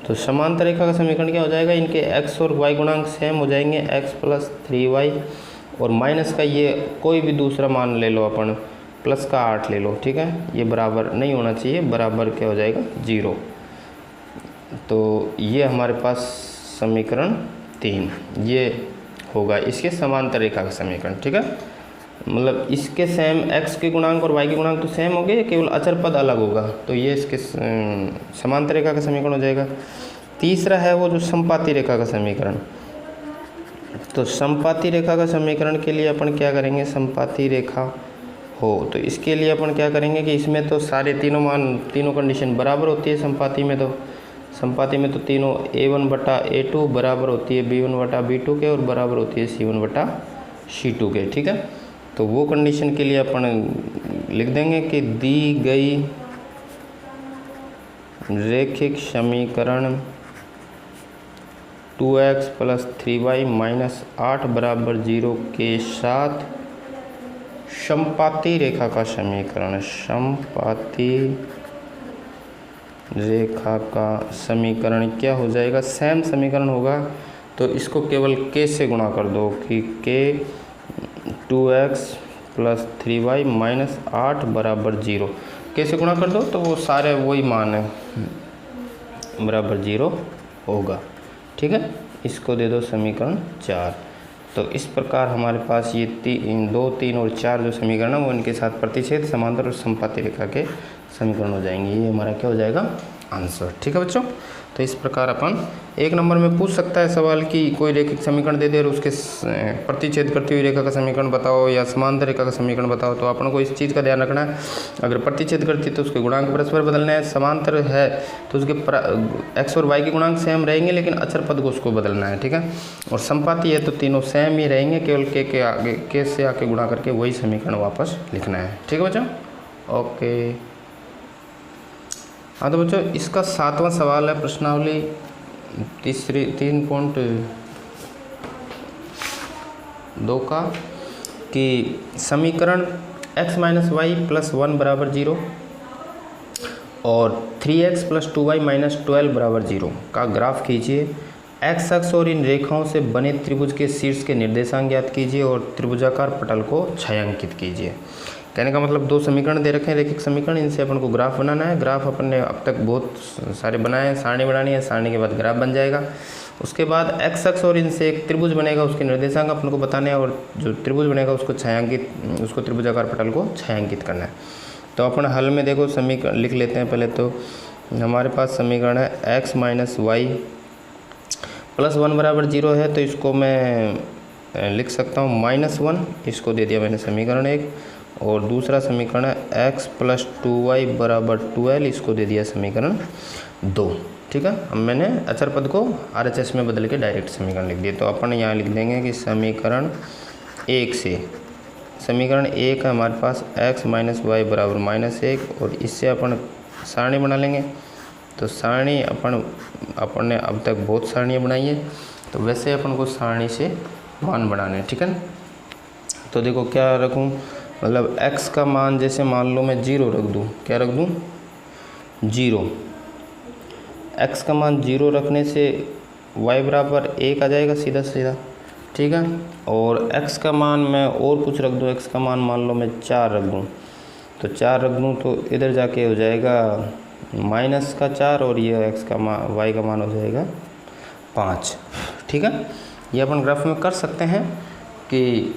तो समांतर रेखा का समीकरण क्या हो जाएगा, इनके x और y गुणांक सेम हो जाएंगे, x + 3y और माइनस का ये कोई भी दूसरा मान ले लो अपन, प्लस का 8 ले लो, ठीक है, ये बराबर नहीं होना चाहिए, बराबर क्या हो जाएगा 0। तो ये हमारे पास समीकरण 3 ये होगा इसके समांतर रेखा का समीकरण, ठीक है। मतलब इसके सेम x के गुणांक और y के गुणांक तो सेम हो गए, केवल अचर पद अलग होगा, तो ये इसके समांतर रेखा का समीकरण हो जाएगा। तीसरा है वो जो संपाती रेखा का समीकरण। तो संपाती रेखा का समीकरण के लिए अपन क्या करेंगे, संपाती रेखा हो तो इसके लिए अपन क्या करेंगे कि इसमें तो सारे तीनों कंडीशन बराबर होती है। संपाती में तो तीनों a1/a2 बराबर होती है b1/b2 के और बराबर होती है c1/c2 के, ठीक है। तो वो कंडीशन के लिए अपन लिख देंगे कि दी गई रैखिक समीकरण 2x + 3y - 8 = 0 के साथ संपाती रेखा का समीकरण, संपाती रेखा का समीकरण क्या हो जाएगा, सेम समीकरण होगा। तो इसको केवल k से गुणा कर दो कि k 2x plus 3y minus 8 बराबर 0। कैसे गुणा कर दो तो वो सारे वही मान है बराबर 0 होगा। ठीक है, इसको दे दो समीकरण 4। तो इस प्रकार हमारे पास ये 2, 3 और 4 जो समीकरण है वो इनके साथ प्रतिच्छेद, समांतर और समपाती रेखा के समीकरण हो जाएंगे। ये हमारा क्या हो जाएगा, आंसर। ठीक है बच्चों, तो इस प्रकार अपन 1 नंबर में पूछ सकता है सवाल कि कोई रेखिक समीकरण दे दे और उसके प्रतिच्छेद करती हुई रेखा का समीकरण बताओ या समांतर रेखा का समीकरण बताओ। तो अपन को इस चीज़ का ध्यान रखना है, अगर प्रतिच्छेद करती है तो उसके गुणांक परस्पर बदलने हैं, समांतर है तो उसके x और y के गुणांक सेम रहेंगे लेकिन अचर पद को उसको बदलना है। ठीक है, और संपाती है तो तीनों सेम ही रहेंगे, केवल के आगे के से आके गुणा करके वही समीकरण वापस लिखना है। ठीक है बच्चों, ओके। हाँ तो बच्चों इसका 7वां सवाल है प्रश्नावली 3.2 का कि समीकरण x माइनस वाई प्लस 1 बराबर 0 और 3x प्लस 2y माइनस 12 बराबर 0 का ग्राफ खींचिए। x अक्ष और इन रेखाओं से बने त्रिभुज के शीर्ष के निर्देशांक ज्ञात कीजिए और त्रिभुजाकार पटल को छायांकित कीजिए। कहने का मतलब 2 समीकरण दे रखे हैं रेखिक समीकरण, इनसे अपन को ग्राफ बनाना है। ग्राफ अपन ने अब तक बहुत सारे बनाए हैं, सारणी बनानी है, सारणी के बाद ग्राफ बन जाएगा। उसके बाद x अक्ष और इनसे एक त्रिभुज बनेगा, उसके निर्देशांक अपन को बताने हैं और जो त्रिभुज बनेगा उसको उसको त्रिभुजाकार पटल को छायांकित करना है। तो अपन हल में देखो समीकरण लिख लेते हैं। पहले तो हमारे पास समीकरण है x माइनस वाई प्लस 1 बराबर 0 है, तो इसको मैं लिख सकता हूँ -1, इसको दे दिया मैंने समीकरण 1। और दूसरा समीकरण है x प्लस 2y बराबर 12, इसको दे दिया समीकरण 2। ठीक है, अब मैंने अचर पद को RHS में बदल के डायरेक्ट समीकरण लिख दिए। तो अपन यहाँ लिख देंगे कि समीकरण 1 से, समीकरण 1 है हमारे पास x माइनस वाई बराबर -1 और इससे अपन सारणी बना लेंगे। तो सारणी अपन ने अब तक बहुत सारणियाँ बनाई है, तो वैसे अपन को सारणी से मान बनाने हैं। ठीक है, तो देखो क्या रखूँ, मतलब x का मान जैसे मान लो मैं 0 रख दूँ, क्या रख दूँ 0। x का मान 0 रखने से y बराबर 1 आ जाएगा सीधा सीधा। ठीक है, और x का मान मैं और कुछ रख दूँ, x का मान मान लो मैं 4 रख दूँ, तो 4 रख दूँ तो इधर जाके हो जाएगा -4 और ये x का मान y का मान हो जाएगा 5। ठीक है, ये अपन ग्राफ में कर सकते हैं कि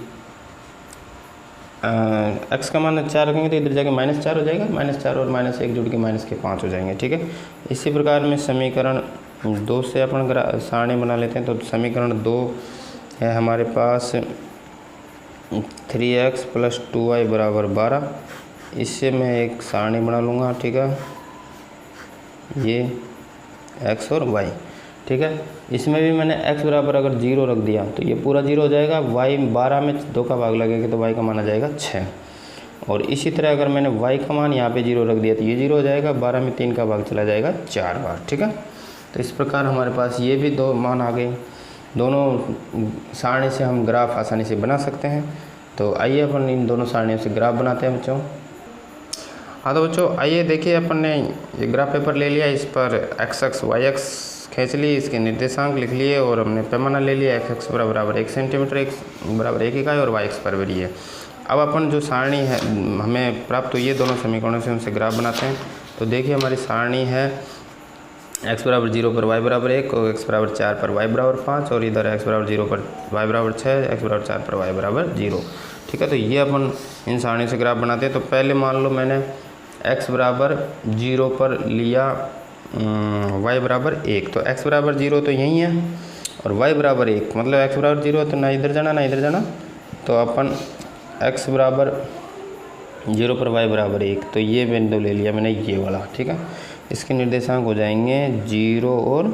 x का मान 4 रखेंगे तो इधर जाके -4 हो जाएगा, -4 और -1 जुड़ के -5 हो जाएंगे। ठीक है, इसी प्रकार में समीकरण 2 से अपन सारणी बना लेते हैं। तो समीकरण 2 है हमारे पास 3x प्लस 2y बराबर 12, इससे मैं एक सारणी बना लूँगा। ठीक है, ये x और y। ठीक है, इसमें भी मैंने x बराबर अगर 0 रख दिया तो ये पूरा 0 हो जाएगा, y 12 में 2 का भाग लगेगा तो y का मान आ जाएगा 6। और इसी तरह अगर मैंने y का मान यहाँ पे 0 रख दिया तो ये 0 हो जाएगा, 12 में 3 का भाग चला जाएगा 4 बार। ठीक है, तो इस प्रकार हमारे पास ये भी 2 मान आ गए। दोनों सारणी से हम ग्राफ आसानी से बना सकते हैं। तो आइए अपन इन दोनों सारणियों से ग्राफ बनाते हैं बच्चों। हाँ तो बच्चों आइए देखिए, अपन ने ये ग्राफ पेपर ले लिया, इस पर x अक्ष y अक्ष खींच ली, इसके निर्देशांक लिख लिए और हमने पैमाना ले लिया x अक्ष बराबर 1 सेंटीमीटर, x बराबर 1 इकाई और y अक्ष पर भी है। अब अपन जो सारणी है हमें प्राप्त हुई है दोनों समीकरणों से, उनसे ग्राफ बनाते हैं। तो देखिए हमारी सारणी है x बराबर 0 पर y बराबर 1 और x बराबर 4 पर y बराबर 5 और इधर x बराबर 0 पर y बराबर 6, x बराबर 4 पर y बराबर 0। ठीक है, तो ये अपन इन सारणी से ग्राफ बनाते हैं। तो पहले मान लो मैंने x बराबर 0 पर लिया y बराबर 1, तो x बराबर 0 तो यही है और y बराबर 1, मतलब x बराबर 0 तो ना इधर जाना ना इधर जाना, तो अपन x बराबर 0 पर y बराबर 1, तो ये बिंदु ले लिया मैंने ये वाला। ठीक है, इसके निर्देशांक हो जाएंगे 0 और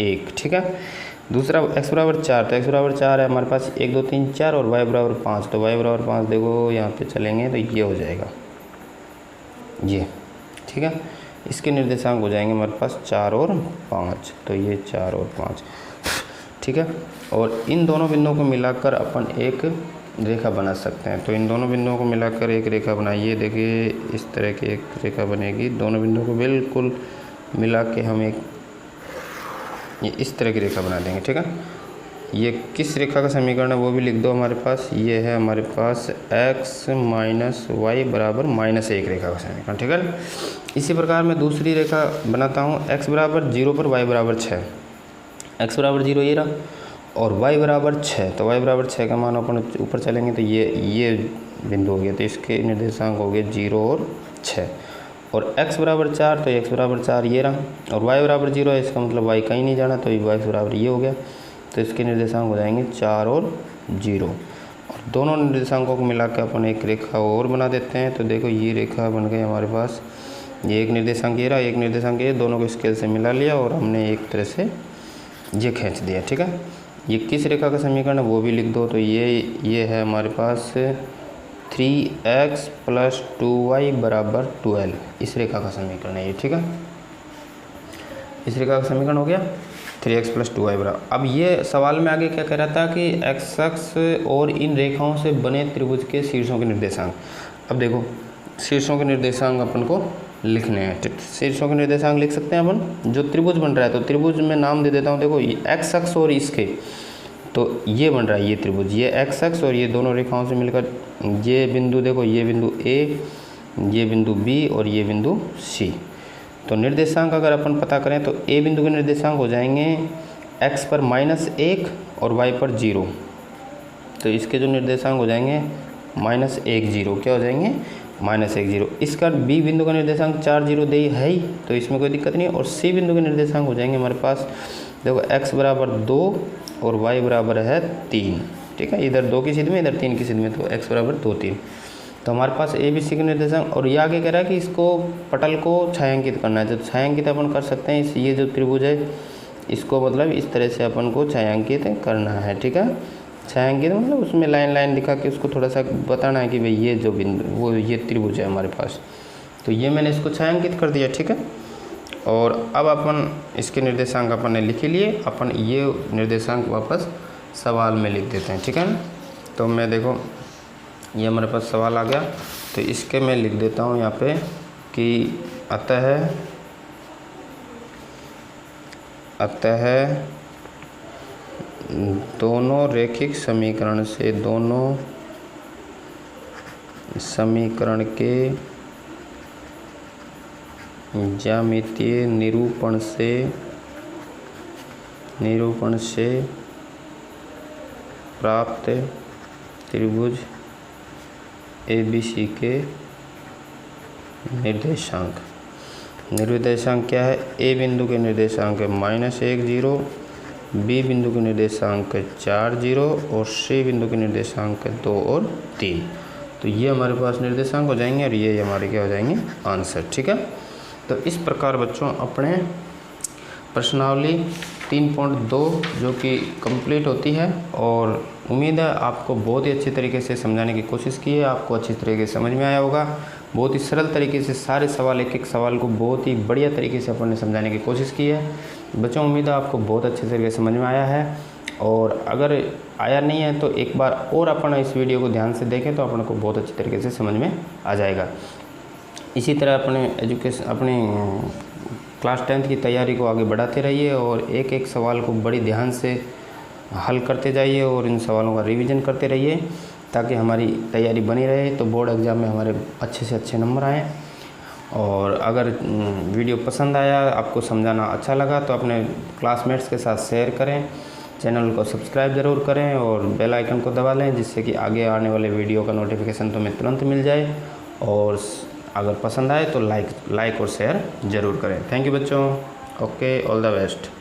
1। ठीक है, दूसरा x बराबर 4, तो x बराबर 4 है हमारे पास 1 2 3 4 और y बराबर 5, तो y बराबर 5 देखो यहाँ पे चलेंगे तो ये हो जाएगा ये। ठीक है, इसके निर्देशांक हो जाएंगे हमारे पास 4 और 5, तो ये 4 और 5। ठीक है, और इन दोनों बिंदुओं को मिलाकर अपन एक रेखा बना सकते हैं। तो इन दोनों बिंदुओं को मिलाकर एक रेखा बनाइए, देखिए इस तरह की एक रेखा बनेगी। दोनों बिंदुओं को बिल्कुल मिला के हम एक इस तरह की रेखा बना देंगे। ठीक है, ये किस रेखा का समीकरण है वो भी लिख दो हमारे पास। ये है हमारे पास x माइनस वाई बराबर -1 रेखा का समीकरण, ठीक है ना। इसी प्रकार मैं दूसरी रेखा बनाता हूँ। x बराबर 0 पर y बराबर 6, x बराबर 0 ये रहा और y बराबर 6, तो y बराबर 6 का मान अपन ऊपर चलेंगे तो ये बिंदु हो गया, तो इसके निर्देशांक हो गए 0 और 6। और x बराबर 4, तो x बराबर 4 ये रहा और y बराबर 0 है, इसका मतलब y कहीं नहीं जाना, तो y बराबर ये हो गया, तो इसके निर्देशांक हो जाएंगे 4 और 0। और दोनों निर्देशांकों को मिला के अपन एक रेखा और बना देते हैं। तो देखो ये रेखा बन गई हमारे पास, ये एक निर्देशांक ये रहा, एक निर्देशांक ये, दोनों को स्केल से मिला लिया और हमने एक तरह से ये खींच दिया, ठीक है। ये किस रेखा का समीकरण है वो भी लिख दो। तो ये है हमारे पास 3x + 2y = 12, इस रेखा का समीकरण है ये, ठीक है। इस रेखा का समीकरण हो गया 3x + 2y बराबर। अब ये सवाल में आगे क्या कह रहा था कि x अक्ष और इन रेखाओं से बने त्रिभुज के शीर्षों के निर्देशांक। अब देखो शीर्षों के निर्देशांक अपन को लिखने हैं। शीर्षों के निर्देशांक लिख सकते हैं अपन। जो त्रिभुज बन रहा है तो त्रिभुज में नाम दे देता हूँ। देखो x अक्ष और इसके, तो ये बन रहा है ये त्रिभुज, ये x अक्ष और ये दोनों रेखाओं से मिलकर ये बिंदु, देखो ये बिंदु A, ये बिंदु B और ये बिंदु C। तो निर्देशांक अगर अपन पता करें तो A बिंदु के निर्देशांक हो जाएंगे x पर -1 और y पर 0। तो इसके जो निर्देशांक हो जाएंगे -1 0, क्या हो जाएंगे -1 0। इसका B बिंदु का निर्देशांक 4 0 दे है ही, तो इसमें कोई दिक्कत नहीं है। और C बिंदु के निर्देशांक हो जाएंगे हमारे पास, देखो x बराबर 2 और y बराबर है 3, ठीक है। इधर 2 की सिद्ध में, इधर 3 की सिद्ध में, तो x बराबर 2 3। तो हमारे पास A B C के निर्देशांक। और ये आगे कह रहा है कि इसको पटल को छायांकित करना है। तो छायांकित अपन कर सकते हैं, ये जो त्रिभुज है इसको मतलब इस तरह से अपन को छायांकित करना है, ठीक है। छायांकित मतलब उसमें लाइन लाइन दिखा के उसको थोड़ा सा बताना है कि भाई ये जो बिंदु वो ये त्रिभुज है हमारे पास। तो ये मैंने इसको छायांकित कर दिया, ठीक है। और अब अपन इसके निर्देशांक अपन ने लिख लिए, अपन ये निर्देशांक वापस सवाल में लिख देते हैं, ठीक है ना। तो मैं देखो ये हमारे पास सवाल आ गया, तो इसके मैं लिख देता हूँ यहाँ पे कि अतः दोनों रैखिक समीकरण से दोनों समीकरण के ज्यामितीय निरूपण से प्राप्त त्रिभुज ABC के निर्देशांक क्या है। A बिंदु के निर्देशांक है -1 0, B बिंदु के निर्देशांक 4 0 और C बिंदु के निर्देशांक 2 और 3। तो ये हमारे पास निर्देशांक हो जाएंगे और ये हमारे क्या हो जाएंगे आंसर, ठीक है। तो इस प्रकार बच्चों अपने प्रश्नावली 3.2 जो कि कंप्लीट होती है। और उम्मीद है आपको बहुत ही अच्छी तरीके से समझाने की कोशिश की है, आपको अच्छी तरीके से समझ में आया होगा। बहुत ही सरल तरीके से सारे सवाल, एक एक सवाल को बहुत ही बढ़िया तरीके से अपन ने समझाने की कोशिश की है। बच्चों उम्मीद है आपको बहुत अच्छे तरीके से समझ में आया है। और अगर आया नहीं है तो एक बार और अपन इस वीडियो को ध्यान से देखें तो अपन को बहुत अच्छी तरीके से समझ में आ जाएगा। इसी तरह अपनी क्लास 10th की तैयारी को आगे बढ़ाते रहिए और एक एक सवाल को बड़ी ध्यान से हल करते जाइए और इन सवालों का रिवीजन करते रहिए ताकि हमारी तैयारी बनी रहे, तो बोर्ड एग्ज़ाम में हमारे अच्छे से अच्छे नंबर आएँ। और अगर वीडियो पसंद आया, आपको समझाना अच्छा लगा, तो अपने क्लासमेट्स के साथ शेयर करें, चैनल को सब्सक्राइब ज़रूर करें और बेल आइकन को दबा लें, जिससे कि आगे आने वाले वीडियो का नोटिफिकेशन तुम्हें तुरंत मिल जाए। और अगर पसंद आए तो लाइक और शेयर ज़रूर करें। थैंक यू बच्चों। Okay, all the best.